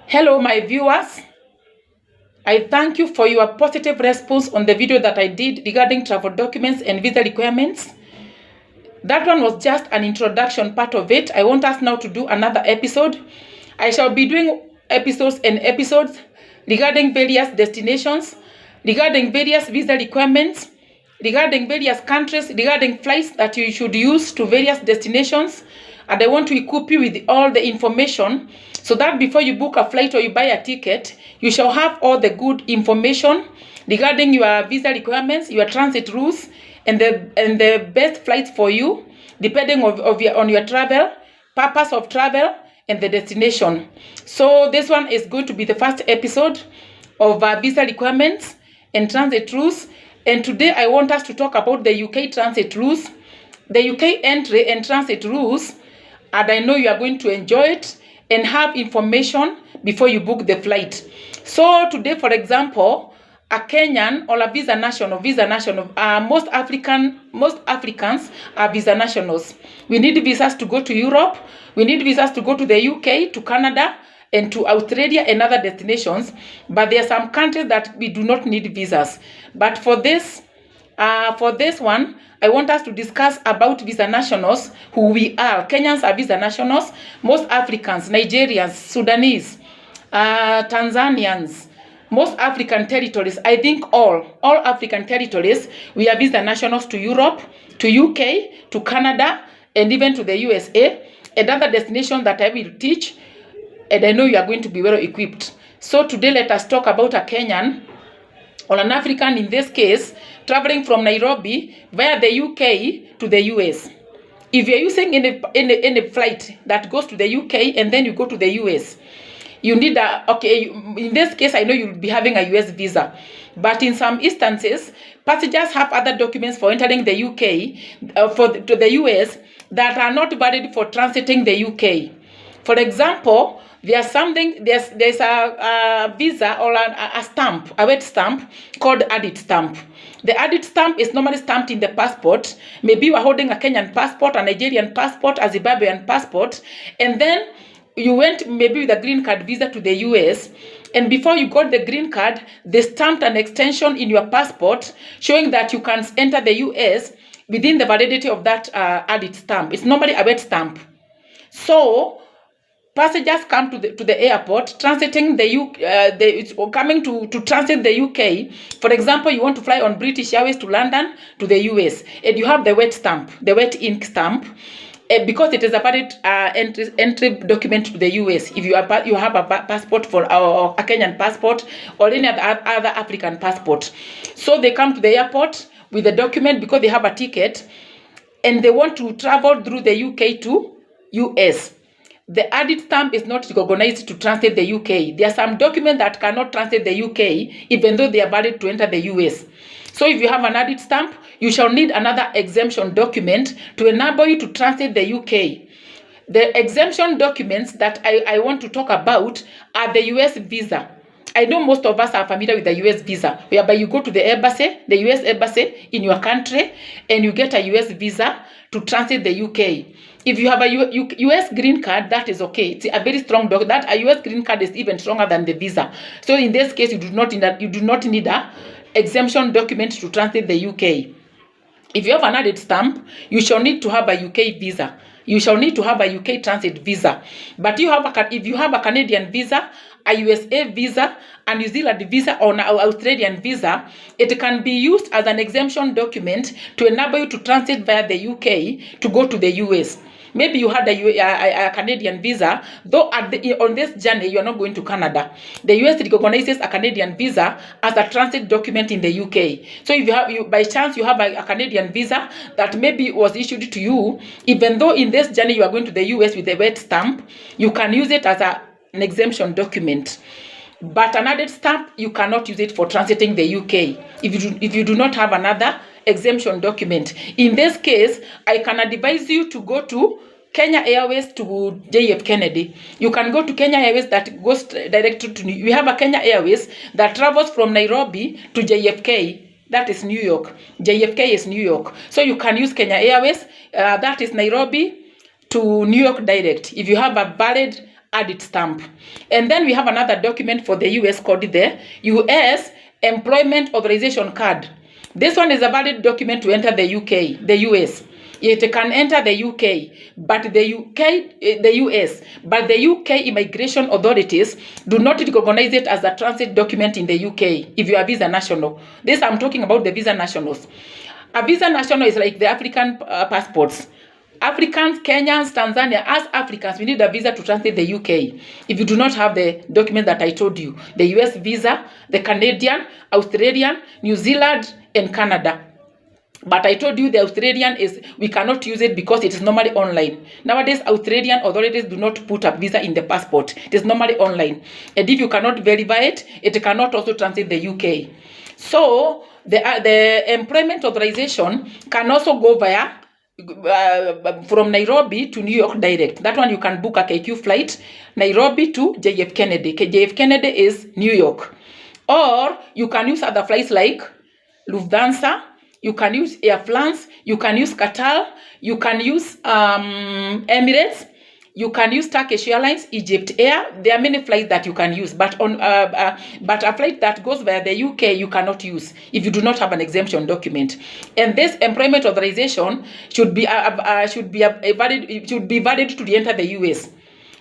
Hello, my viewers. I thank you for your positive response on the video that I did regarding travel documents and visa requirements. That one was just an introduction part of it. I want us now to do another episode. I shall be doing episodes and episodes regarding various destinations, regarding various visa requirements, regarding various countries, regarding flights that you should use to various destinations. And I want to equip you with all the information so that before you book a flight or you buy a ticket, you shall have all the good information regarding your visa requirements, your transit rules, and the best flights for you, depending on your travel, purpose of travel, and the destination. So this one is going to be the first episode of visa requirements and transit rules. And today I want us to talk about the UK transit rules, the UK entry and transit rules. And I know you are going to enjoy it and have information before you book the flight. So today, for example, a Kenyan or a visa national, most Africans are visa nationals. We need visas to go to Europe. We need visas to go to the UK, to Canada, and to Australia and other destinations. But there are some countries that we do not need visas. But for this one, I want us to discuss about visa nationals, who we are. Kenyans are visa nationals. Most Africans, Nigerians, Sudanese, Tanzanians, most African territories, I think all African territories, we are visa nationals to Europe, to UK, to Canada, and even to the USA, and other destinations that I will teach, and I know you are going to be well equipped. So today let us talk about a Kenyan, or an African in this case, traveling from Nairobi via the UK to the US. If you're using any flight that goes to the UK and then you go to the US, you need in this case, I know you'll be having a US visa. But in some instances, passengers have other documents for entering the UK, to the US, that are not valid for transiting the UK. For example, there's a visa or a stamp, a wet stamp called added stamp. The added stamp is normally stamped in the passport. Maybe you are holding a Kenyan passport, a Nigerian passport, a Zimbabwean passport, and then you went maybe with a green card visa to the US, and before you got the green card, they stamped an extension in your passport showing that you can enter the US within the validity of that added stamp. It's normally a wet stamp. So passengers come to the airport, transiting it's coming to transit the UK. For example, you want to fly on British Airways to London to the US, and you have the wet stamp, the wet ink stamp, because it is a valid entry document to the US. If you have a passport or a Kenyan passport or any other African passport, so they come to the airport with the document because they have a ticket, and they want to travel through the UK to US. The added stamp is not recognized to transit the UK. There are some documents that cannot transit the UK, even though they are valid to enter the US. So if you have an added stamp, you shall need another exemption document to enable you to transit the UK. The exemption documents that I want to talk about are the US visa. I know most of us are familiar with the US visa, whereby you go to the embassy, the US embassy in your country, and you get a US visa to transit the UK. If you have a US green card, that is okay. It's a very strong document. That a US green card is even stronger than the visa. So in this case, you do not need a exemption document to transit the UK. If you have an added stamp, you shall need to have a UK visa. You shall need to have a UK transit visa. But if you have a Canadian visa, a USA visa, a New Zealand visa, or an Australian visa, it can be used as an exemption document to enable you to transit via the UK to go to the US. Maybe you had a Canadian visa, though on this journey you are not going to Canada. The US recognizes a Canadian visa as a transit document in the UK. So if by chance you have a Canadian visa that maybe was issued to you, even though in this journey you are going to the US with a wet stamp, you can use it as an exemption document. But an added stamp, you cannot use it for transiting the UK if you do not have another exemption document. In this case, I can advise you to go to Kenya Airways to JF Kennedy. You can go to Kenya Airways that goes direct to New York. We have a Kenya Airways that travels from Nairobi to JFK. That is New York. JFK is New York. So you can use Kenya Airways. That is Nairobi to New York direct. If you have a valid add its stamp. And then we have another document for the US called the US Employment Authorization Card. This one is a valid document to enter the UK, the US. It can enter the UK, but the US, but the UK immigration authorities do not recognize it as a transit document in the UK if you are visa national. This I'm talking about the visa nationals. A visa national is like the African passports. Africans, Kenyans, Tanzania, as Africans, we need a visa to transit the UK. If you do not have the document that I told you, the US visa, the Canadian, Australian, New Zealand, and Canada. But I told you the Australian is, we cannot use it because it is normally online. Nowadays, Australian authorities do not put a visa in the passport. It is normally online. And if you cannot verify it, it cannot also transit the UK. So, the employment authorization can also go via from Nairobi to New York direct. That one you can book a KQ flight, Nairobi to JF Kennedy. JF Kennedy is New York. Or you can use other flights like Lufthansa, you can use Air France, you can use Qatar, you can use Emirates, you can use Turkish Airlines, Egypt Air. There are many flights that you can use, but on but a flight that goes via the UK you cannot use if you do not have an exemption document. And this employment authorization should be valid to re-enter the US.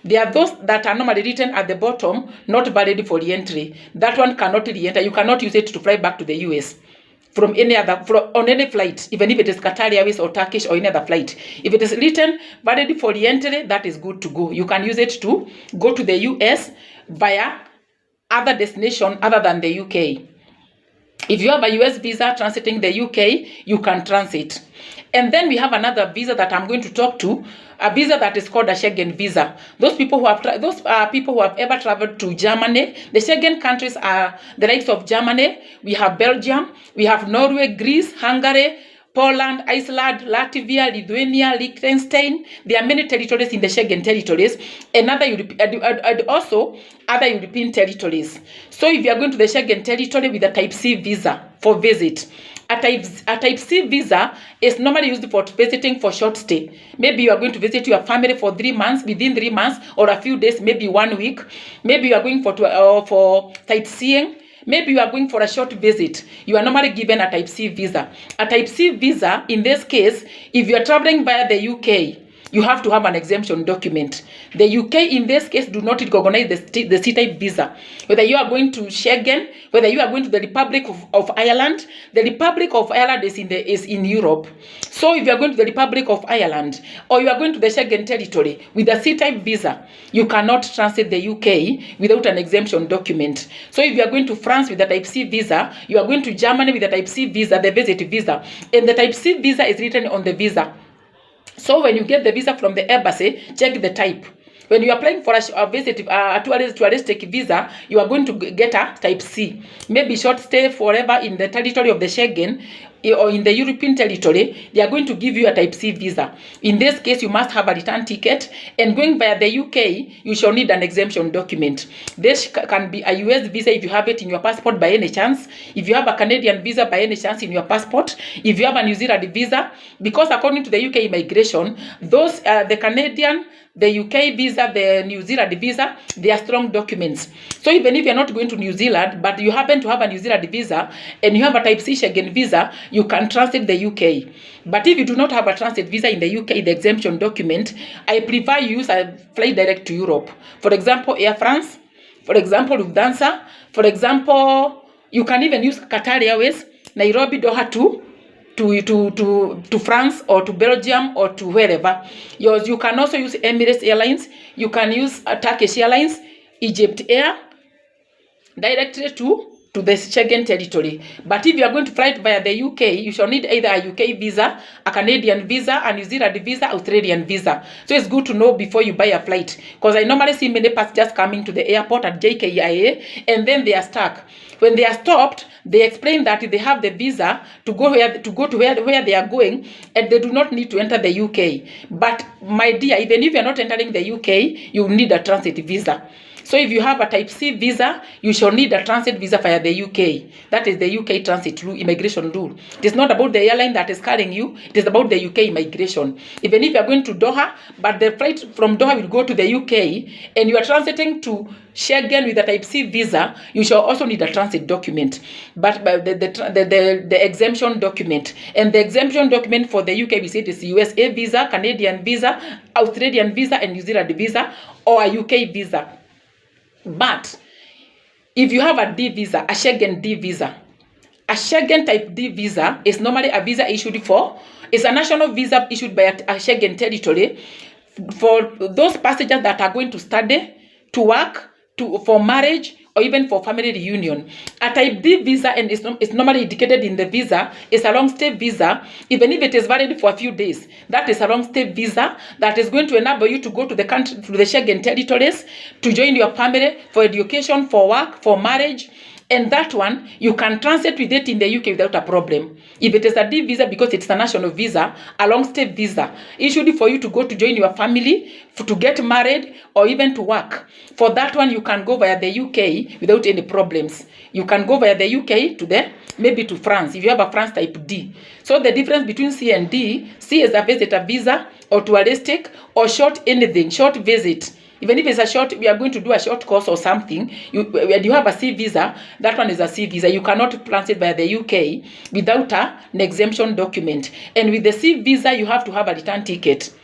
There are those that are normally written at the bottom, not valid for re-entry. That one cannot re-enter. You cannot use it to fly back to the US from any other, on any flight, even if it is Qatar Airways or Turkish or any other flight. If it is written valid for re-entry, that is good to go. You can use it to go to the US via other destination other than the UK. If you have a US visa transiting the UK, you can transit. And then we have another visa that I'm going to talk to, a visa that is called a Schengen visa. Those people who have ever traveled to Germany. The Schengen countries are the likes of Germany. We have Belgium, we have Norway, Greece, Hungary, Poland, Iceland, Latvia, Lithuania, Liechtenstein. There are many territories in the Schengen territories, and also other European territories. So if you are going to the Schengen territory with a Type C visa for visit, a type C visa is normally used for visiting for short stay. Maybe you are going to visit your family for 3 months, within 3 months, or a few days, maybe 1 week. Maybe you are going for sightseeing. Maybe you are going for a short visit. You are normally given a Type C visa. A Type C visa, in this case, if you are traveling via the UK, you have to have an exemption document. The UK, in this case, do not recognize the C-type visa. Whether you are going to Schengen, whether you are going to the Republic of Ireland, the Republic of Ireland is in Europe. So if you are going to the Republic of Ireland, or you are going to the Schengen territory with a C-type visa, you cannot transit the UK without an exemption document. So if you are going to France with a Type C visa, you are going to Germany with a Type C visa, the visit visa, and the Type C visa is written on the visa. So when you get the visa from the embassy, check the type. When you are applying for a visit, touristic visa, you are going to get a Type C. Maybe short stay forever in the territory of the Schengen or in the European territory, they are going to give you a Type C visa. In this case, you must have a return ticket, and going via the UK, you shall need an exemption document. This can be a US visa if you have it in your passport by any chance. If you have a Canadian visa by any chance in your passport. If you have a New Zealand visa, because according to the UK immigration, those the Canadian, the UK visa, the New Zealand visa, they are strong documents. So even if you're not going to New Zealand, but you happen to have a New Zealand visa and you have a Type C Schengen visa, you can transit the UK. But if you do not have a transit visa in the UK, the exemption document, I prefer you use a flight direct to Europe. For example, Air France, for example, Lufthansa, for example, you can even use Qatar Airways, Nairobi, Doha to France or to Belgium or to wherever. You can also use Emirates Airlines. You can use Turkish Airlines, Egypt Air, directly to the Schengen territory. But if you are going to fly via the UK, you shall need either a UK visa, a Canadian visa, a New Zealand visa, Australian visa. So it's good to know before you buy a flight, because I normally see many passengers coming to the airport at JKIA and then they are stuck. When they are stopped, they explain that they have the visa to go to where they are going, and they do not need to enter the UK. But my dear, even if you are not entering the UK, you need a transit visa. So if you have a Type C visa, you shall need a transit visa via the UK. That is the UK transit rule, immigration rule. It is not about the airline that is carrying you. It is about the UK immigration. Even if you are going to Doha, but the flight from Doha will go to the UK, and you are transiting to Schengen with a type C visa, you shall also need a transit document, but the exemption document. And the exemption document for the UK, we say it is USA visa, Canadian visa, Australian visa, and New Zealand visa, or a UK visa. But if you have a D visa, a Schengen D visa, a Schengen type D visa is normally a visa issued for, it's a national visa issued by a Schengen territory for those passengers that are going to study, to work, for marriage, or even for family reunion. A type D visa, and it's normally indicated in the visa, is a long stay visa, even if it is valid for a few days. That is a long stay visa that is going to enable you to go to the country, to the Schengen territories, to join your family, for education, for work, for marriage. And that one, you can transit with it in the UK without a problem. If it is a D visa, because it's a national visa, a long stay visa, issued for you to go to join your family, to get married, or even to work. For that one, you can go via the UK without any problems. You can go via the UK to maybe to France, if you have a France type D. So the difference between C and D, C is a visitor visa, or touristic, or short anything, short visit. Even if it's a short, we are going to do a short course or something, when you have a C visa, that one is a C visa. You cannot transit by the UK without an exemption document. And with the C visa, you have to have a return ticket.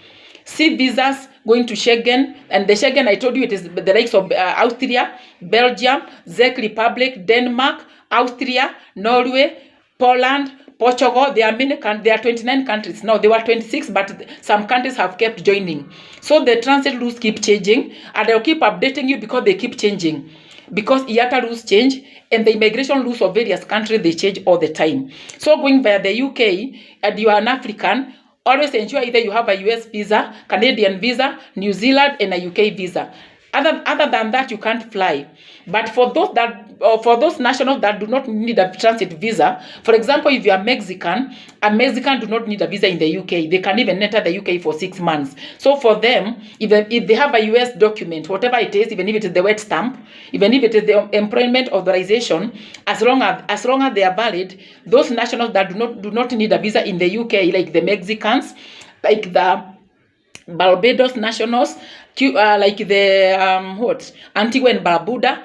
C visas going to Schengen, and the Schengen, I told you, it is the likes of Austria, Belgium, Czech Republic, Denmark, Austria, Norway, Poland, Portugal. There are many countries. There are 29 countries now. There were 26, but some countries have kept joining. So the transit rules keep changing, and they'll keep updating you because they keep changing. Because IATA rules change, and the immigration rules of various countries, they change all the time. So going via the UK, and you are an African, always ensure either you have a US visa, Canadian visa, New Zealand, and a UK visa. Other than that, you can't fly. But for those nationals that do not need a transit visa, for example, if you are Mexican, a Mexican do not need a visa in the UK. They can even enter the UK for 6 months. So for them, if they have a US document, whatever it is, even if it is the wet stamp, even if it is the employment authorization, as long as they are valid, those nationals that do not need a visa in the UK, like the Mexicans, like the Barbados nationals, like the Antigua and Barbuda,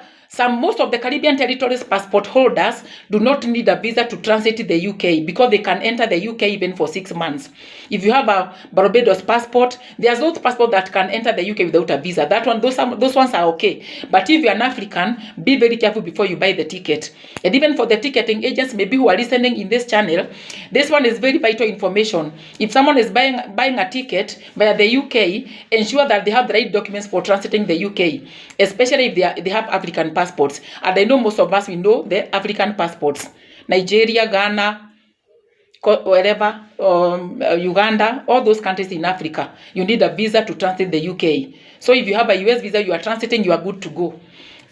most of the Caribbean territories passport holders do not need a visa to transit the UK because they can enter the UK even for 6 months. If you have a Barbados passport, there's those passports that can enter the UK without a visa. That one, those ones are okay. But if you're an African, be very careful before you buy the ticket. And even for the ticketing agents, maybe who are listening in this channel, this one is very vital information. If someone is buying a ticket via the UK, ensure that they have the right documents for transiting the UK, especially if they have African passports. And I know most of us, we know the African passports. Nigeria, Ghana, wherever, Uganda, all those countries in Africa, you need a visa to transit the UK. So if you have a US visa, you are transiting, you are good to go.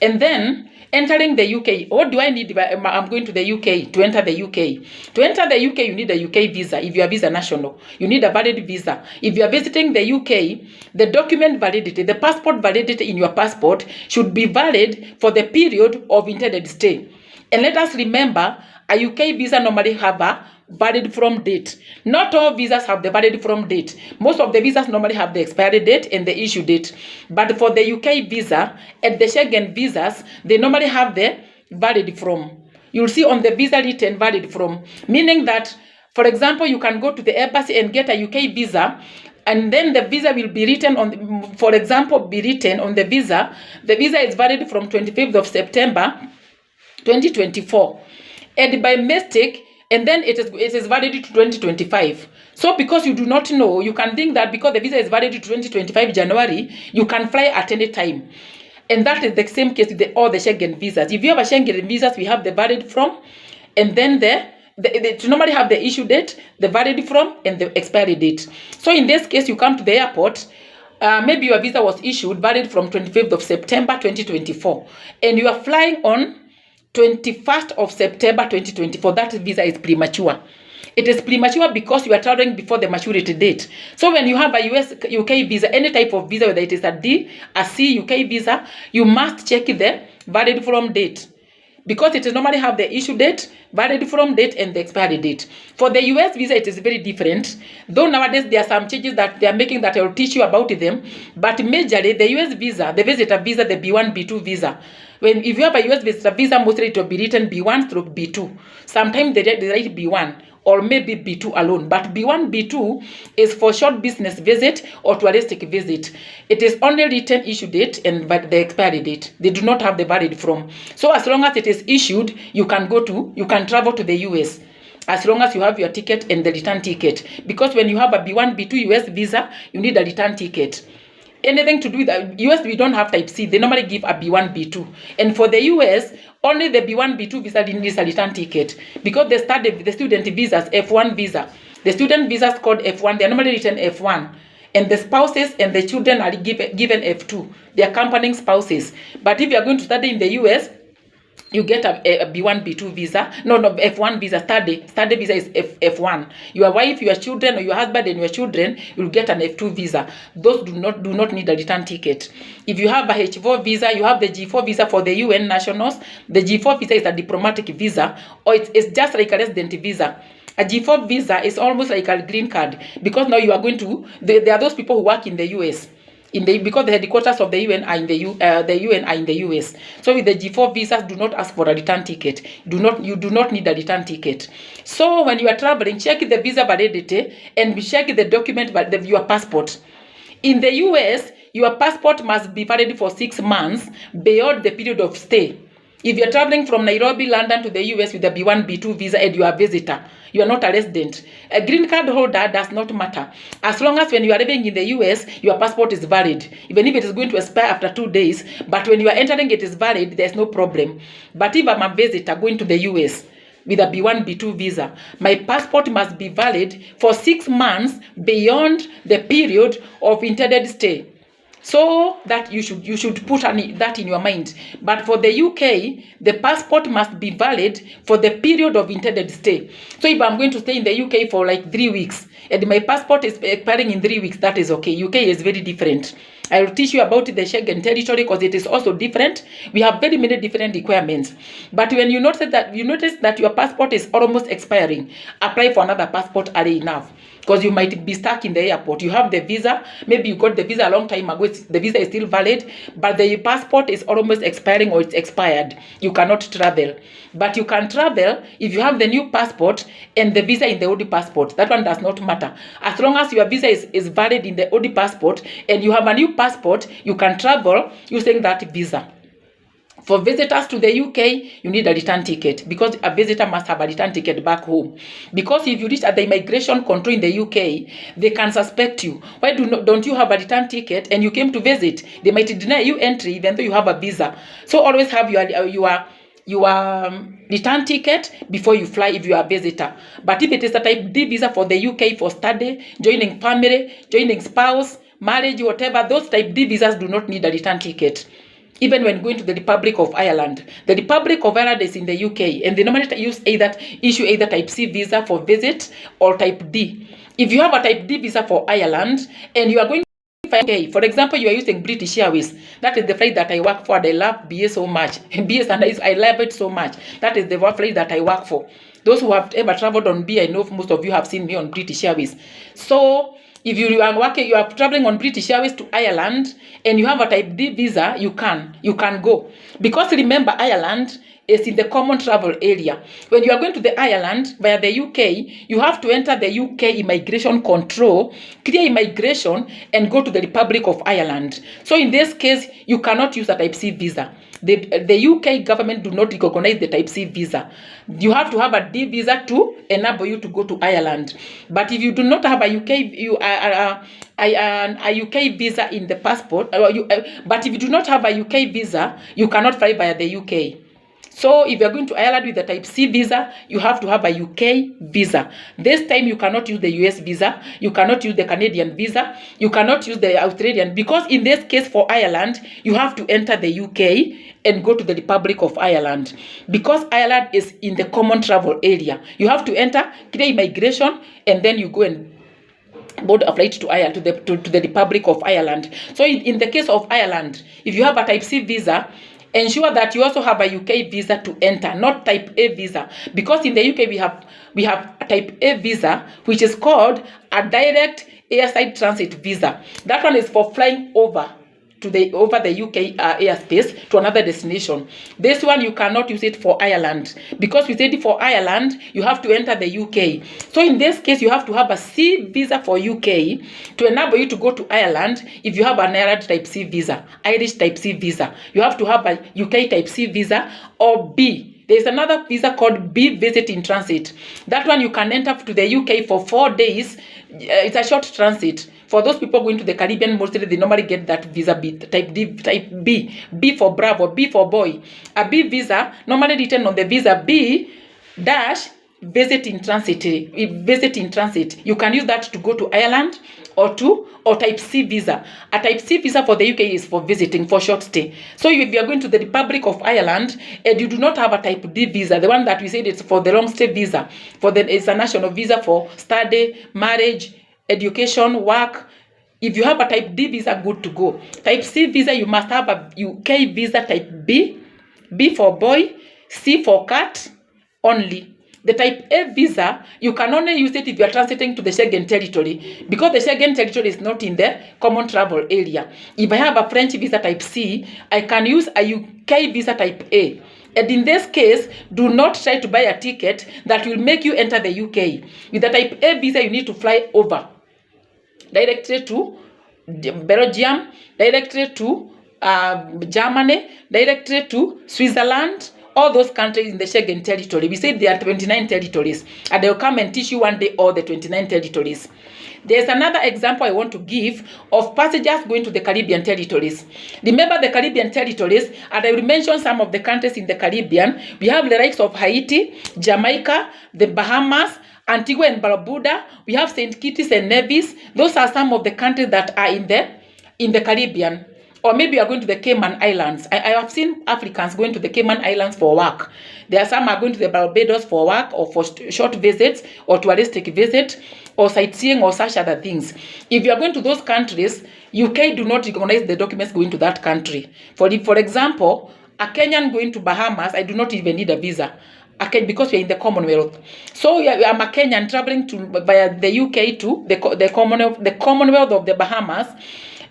And then entering the UK, what do I need if I'm going to the UK to enter the UK? To enter the UK, you need a UK visa. If you are visa national, you need a valid visa. If you are visiting the UK, the document validity, the passport validity in your passport should be valid for the period of intended stay. And let us remember, a UK visa normally have a valid from date. Not all visas have the valid from date. Most of the visas normally have the expiry date and the issue date. But for the UK visa and the Schengen visas, they normally have the valid from. You'll see on the visa written valid from, meaning that, for example, you can go to the embassy and get a UK visa, and then the visa will be written on, for example, be written on the visa. The visa is valid from 25th of September 2024. And by mistake, and then it is valid to 2025. So because you do not know, you can think that because the visa is valid to 2025 January, you can fly at any time. And that is the same case with all the Schengen visas. If you have a Schengen visas, we have the valid from, and then they normally have the issue date, the valid from, and the expiry date. So in this case, you come to the airport, maybe your visa was issued valid from 25th of September 2024, and you are flying on 21st of September 2024, that visa is premature. It is premature because you are traveling before the maturity date. So when you have a UK visa, any type of visa, whether it is a D, a C, UK visa, you must check the valid from date. because it normally have the issue date, valid from date, and the expiry date. For the US visa, it is very different. Though nowadays there are some changes that they are making that I will teach you about them. But majorly, the US visa, the visitor visa, the B1, B2 visa. If you have a US visitor visa, mostly it will be written B1 through B2. Sometimes they write B1 or maybe B2 alone. But B1, B2 is for short business visit or touristic visit. It is only written issue date and but the expiry date. They do not have the valid from. So as long as it is issued, you can travel to the US. As long as you have your ticket and the return ticket. Because when you have a B1, B2 US visa, you need a return ticket. Anything to do with the US, we don't have type C. They normally give a B1, B2. And for the US, only the B1, B2 visa needs a return ticket. Because the student visas, F1 visa. The student visas called F1, they're normally written F1. And the spouses and the children are given F2. They are accompanying spouses. But if you are going to study in the US, you get a B1, B2 visa. No, F1 visa. Study visa is F1. Your wife, your children, or your husband and your children will get an F2 visa. Those do not need a return ticket. If you have a H4 visa, you have the G4 visa for the UN nationals. The G4 visa is a diplomatic visa, or it's just like a resident visa. A G4 visa is almost like a green card, because now you are going to, there are those people who work in the US. Because the headquarters of the UN are in the UN are in the US. So with the G4 visas, do not ask for a return ticket. You do not need a return ticket. So when you are traveling, check the visa validity and check the document, your passport. In the US, your passport must be valid for 6 months beyond the period of stay. If you're traveling from Nairobi, London to the US with a B1, B2 visa and you are a visitor, you are not a resident. A green card holder does not matter. As long as when you are living in the US, your passport is valid. Even if it is going to expire after 2 days, but when you are entering it is valid, there's no problem. But if I'm a visitor going to the US with a B1, B2 visa, my passport must be valid for 6 months beyond the period of intended stay. So that you should put that in your mind. But for the UK, the passport must be valid for the period of intended stay. So if I'm going to stay in the UK for like 3 weeks and my passport is expiring in 3 weeks, that is okay. UK is very different. I will teach you about the Schengen territory because it is also different. We have very many different requirements. But when you notice that your passport is almost expiring, apply for another passport early enough. Because you might be stuck in the airport. You have the visa. Maybe you got the visa a long time ago. The visa is still valid. But the passport is almost expiring or it's expired. You cannot travel. But you can travel if you have the new passport and the visa in the old passport. That one does not matter. As long as your visa is valid in the old passport and you have a new passport, you can travel using that visa. For visitors to the UK, you need a return ticket because a visitor must have a return ticket back home. Because if you reach at the immigration control in the UK, they can suspect you. Why don't you have a return ticket and you came to visit? They might deny you entry even though you have a visa. So always have your return ticket before you fly if you are a visitor. But if it is a type D visa for the UK for study, joining family, joining spouse, marriage, whatever, those type D visas do not need a return ticket. Even when going to the Republic of Ireland. The Republic of Ireland is in the UK and they normally issue either type C visa for visit or type D. If you have a type D visa for Ireland and you are going to UK, for example, you are using British Airways. That is the flight that I work for. I love BA so much. BA and I love it so much. That is the flight that I work for. Those who have ever traveled on BA, I know most of you have seen me on British Airways. So if you are traveling on British Airways to Ireland and you have a type D visa, you can go. Because remember, Ireland is in the common travel area. When you are going to the Ireland via the UK, you have to enter the UK immigration control, clear immigration, and go to the Republic of Ireland. So in this case, you cannot use a type C visa. The UK government do not recognize the type C visa. You have to have a D visa to enable you to go to Ireland. But if you do not have a UK visa in the passport, but if you do not have a UK visa, you cannot fly via the UK. So if you're going to Ireland with a type C visa, you have to have a UK visa. This time you cannot use the US visa. You cannot use the Canadian visa. You cannot use the Australian. Because in this case for Ireland, you have to enter the UK and go to the Republic of Ireland. Because Ireland is in the common travel area. You have to enter, clear immigration, and then you go and board a flight to Ireland, to the Republic of Ireland. So in the case of Ireland, if you have a type C visa, ensure that you also have a UK visa to enter, not type A visa, because in the UK we have a type A visa, which is called a direct airside transit visa. That one is for flying over the UK airspace to another destination. This one you cannot use it for Ireland, because we said for Ireland you have to enter the UK. So in this case you have to have a C visa for UK to enable you to go to Ireland. If you have an Ireland type C visa, Irish type C visa, you have to have a UK type C visa, or B. There is another visa called B, visit in transit. That one you can enter to the UK for 4 days. It's a short transit. For those people going to the Caribbean, mostly they normally get that visa B, type B for Bravo, B for boy. A B visa, normally written on the visa B dash visit in transit. You can use that to go to Ireland or type C visa. A type C visa for the UK is for visiting, for short stay. So if you are going to the Republic of Ireland and you do not have a type D visa, the one that we said it's for the long stay visa, it's a national visa for study, marriage, education, work. If you have a type D visa, good to go. Type C visa, you must have a UK visa type B for boy, C for cat only. The type A visa, you can only use it if you are transiting to the Schengen territory, because the Schengen territory is not in the common travel area. If I have a French visa type C, I can use a UK visa type A. And in this case, do not try to buy a ticket that will make you enter the UK. With the type A visa, you need to fly over directly to Belgium, directly to Germany, directly to Switzerland, all those countries in the Schengen territory. We said there are 29 territories, and they'll come and teach you one day all the 29 territories. There's another example I want to give of passengers going to the Caribbean territories. Remember the Caribbean territories, and I will mention some of the countries in the Caribbean. We have the likes of Haiti, Jamaica, the Bahamas, Antigua and Barbuda. We have St. Kitts and Nevis. Those are some of the countries that are in the Caribbean. Or maybe you are going to the Cayman Islands. I have seen Africans going to the Cayman Islands for work. There are some are going to the Barbados for work, or for short visits, or touristic visit, or sightseeing, or such other things. If you are going to those countries, UK do not recognize the documents going to that country. For example, a Kenyan going to Bahamas, I do not even need a visa. Because we are in the Commonwealth. So I'm a Kenyan traveling via the UK to the Commonwealth of the Bahamas.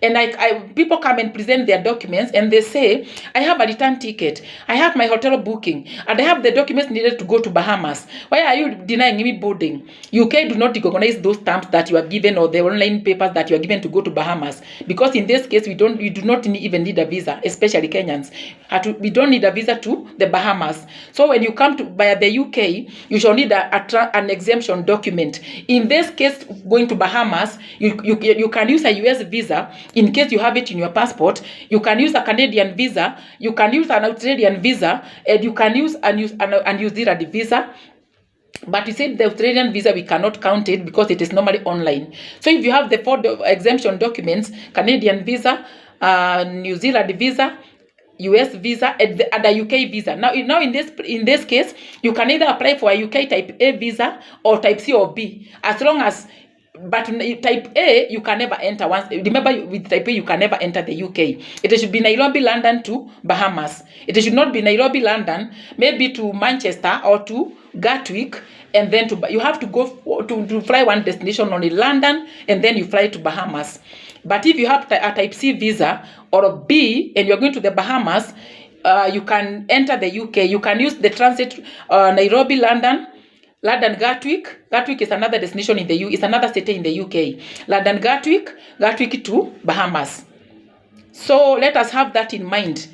And people come and present their documents, and they say, I have a return ticket, I have my hotel booking, and I have the documents needed to go to Bahamas. Why are you denying me boarding? UK do not recognize those stamps that you are given, or the online papers that you are given to go to Bahamas. Because in this case, we do not even need a visa, especially Kenyans. We don't need a visa to the Bahamas. So when you come via the UK, you shall need an exemption document. In this case, going to Bahamas, you can use a US visa. In case you have it in your passport, you can use a Canadian visa, you can use an Australian visa, and you can use a New Zealand visa. But we said the Australian visa, we cannot count it because it is normally online. So if you have the 4 exemption documents, Canadian visa, New Zealand visa, US visa, and a UK visa. Now in this case, you can either apply for a UK type A visa or type C or B, as long as. But type A, you can never enter once. Remember, with type A, you can never enter the UK. It should be Nairobi, London to Bahamas. It should not be Nairobi, London, maybe to Manchester or to Gatwick, and then you have to go to fly one destination only, London, and then you fly to Bahamas. But if you have a type C visa or a B, and you're going to the Bahamas, you can enter the UK. You can use the transit Nairobi, London, Gatwick. Gatwick is another destination in the it's another city in the UK. London, Gatwick to Bahamas. So let us have that in mind.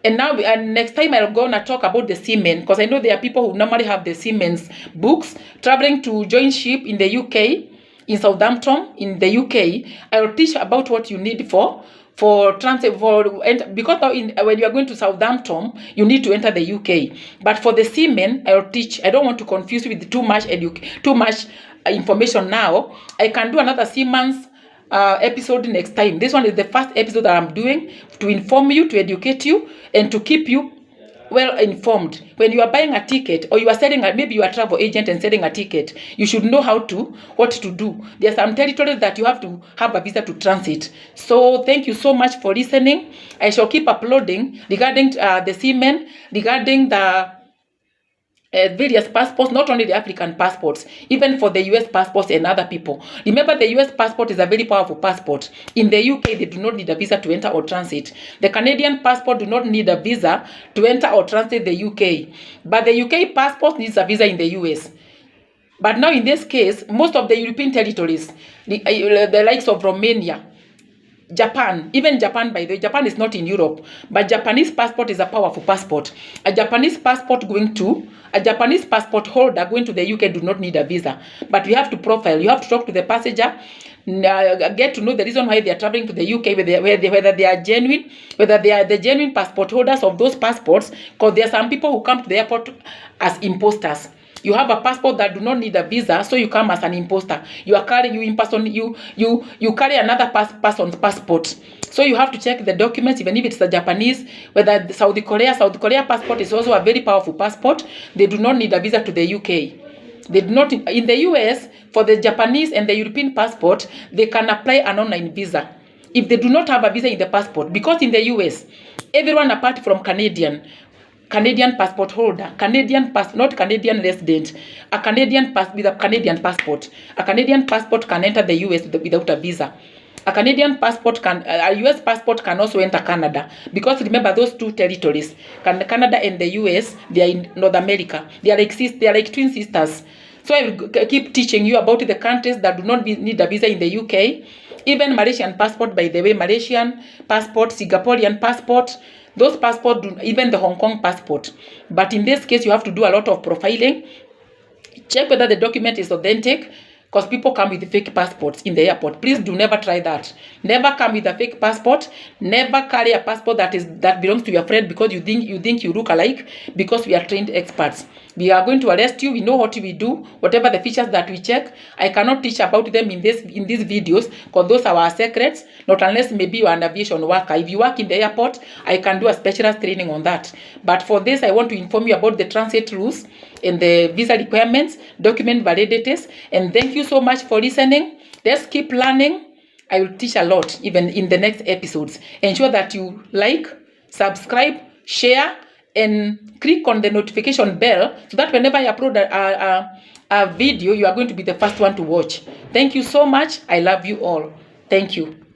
And now, next time I'm going to talk about the seamen, because I know there are people who normally have the seamen's books, traveling to join ship in the UK, in Southampton, in the UK. I will teach about what you need for transit, because now when you are going to Southampton, you need to enter the UK. But for the seamen, I will teach. I don't want to confuse you with too much information now. I can do another seaman's episode next time. This one is the first episode that I'm doing to inform you, to educate you, and to keep you well informed. When you are buying a ticket or you are selling, maybe you are a travel agent and selling a ticket, you should know what to do. There are some territories that you have to have a visa to transit. So thank you so much for listening. I shall keep uploading regarding the seamen, regarding the various passports, not only the African passports, even for the US passports and other people. Remember, the US passport is a very powerful passport. In the UK, they do not need a visa to enter or transit. The Canadian passport do not need a visa to enter or transit the UK. But the UK passport needs a visa in the US. But now in this case, most of the European territories, the likes of Romania, Japan, even Japan, by the way, Japan is not in Europe, but Japanese passport is a powerful passport. A Japanese passport holder going to the UK do not need a visa, but you have to profile, you have to talk to the passenger, get to know the reason why they are traveling to the UK, whether they are genuine, whether they are the genuine passport holders of those passports, because there are some people who come to the airport as imposters. You have a passport that do not need a visa, so you come as an imposter. You carry another person's passport. So you have to check the documents, even if it's the Japanese, whether the South Korea passport is also a very powerful passport. They do not need a visa to the UK. They do not. In the US, for the Japanese and the European passport, they can apply an online visa if they do not have a visa in the passport. Because in the US, everyone apart from Canadian passport holder, not Canadian resident, a Canadian with a Canadian passport. A Canadian passport can enter the US without a visa. A Canadian passport a US passport can also enter Canada. Because remember, those two territories, Canada and the US, they are in North America. They are like twin sisters. So I will keep teaching you about the countries that do not need a visa in the UK. Even Malaysian passport, by the way, Malaysian passport, Singaporean passport, those passports, even the Hong Kong passport. But in this case, you have to do a lot of profiling. Check whether the document is authentic, because people come with fake passports in the airport. Please do never try that. Never come with a fake passport. Never carry a passport that belongs to your friend because you think you look alike, because we are trained experts. We are going to arrest you. We know what we do, whatever the features that we check. I cannot teach about them in these videos, because those are our secrets. Not unless maybe you are an aviation worker. If you work in the airport, I can do a specialized training on that. But for this, I want to inform you about the transit rules and the visa requirements, document validities. And thank you so much for listening. Let's keep learning. I will teach a lot even in the next episodes. Ensure that you like, subscribe, share, and click on the notification bell so that whenever I upload a video, you are going to be the first one to watch. Thank you so much. I love you all. Thank you.